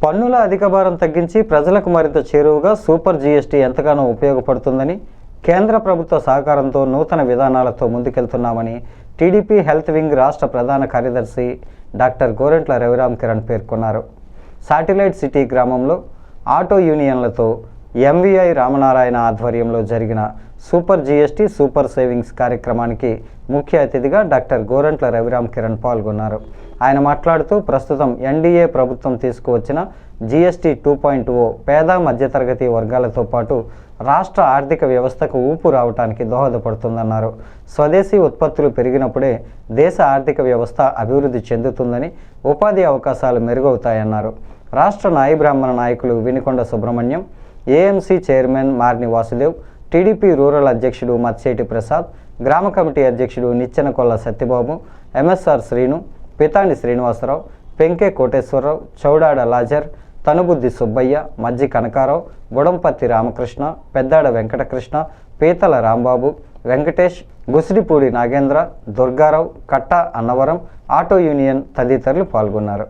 పన్నుల అధిక భారం తగ్గించి ప్రజలకు మరింత చేరువగా సూపర్ జీఎస్టీ ఎంతగానో ఉపయోగపడుతుందని, కేంద్ర ప్రభుత్వ సహకారంతో నూతన విధానాలతో ముందుకెళ్తున్నామని టీడీపీ హెల్త్ వింగ్ రాష్ట్ర ప్రధాన కార్యదర్శి డాక్టర్ గోరంట్ల రవిరామ్ కిరణ్ పేర్కొన్నారు. శాటిలైట్ సిటీ గ్రామంలో ఆటో యూనియన్లతో ఎంవీఐ రామనారాయణ ఆధ్వర్యంలో జరిగిన సూపర్ జీఎస్టీ సూపర్ సేవింగ్స్ కార్యక్రమానికి ముఖ్య అతిథిగా డాక్టర్ గోరంట్ల రవిరామ్ కిరణ్ పాల్గొన్నారు. ఆయన మాట్లాడుతూ ప్రస్తుతం ఎన్డీఏ ప్రభుత్వం తీసుకువచ్చిన జీఎస్టీ 2.0 పేద మధ్యతరగతి వర్గాలతో పాటు రాష్ట్ర ఆర్థిక వ్యవస్థకు ఊపు రావడానికి దోహదపడుతుందన్నారు. స్వదేశీ ఉత్పత్తులు పెరిగినప్పుడే దేశ ఆర్థిక వ్యవస్థ అభివృద్ధి చెందుతుందని, ఉపాధి అవకాశాలు మెరుగవుతాయన్నారు. రాష్ట్ర నాయ బ్రాహ్మణ నాయకులు Vinukonda Subrahmanyam, AMC chairman Marni Vasudev, TDP rural అధ్యక్షుడు మత్సేటి ప్రసాద్, గ్రామ కమిటీ అధ్యక్షుడు Nichenakolla Satyababu, MSR Srinu, Pithani Srinivasarao, Penke Koteswararao, Choudada Lazar, Tanubuddi Subbaiah, Majji Kanakarao, Budampatti Ramakrishna, Peddada Venkatakrishna, Peetala Rambabu, Venkatesh, Gusidipudi Nagendra, Durgarao, Katta Annavaram, auto union తదితరులు పాల్గొన్నారు.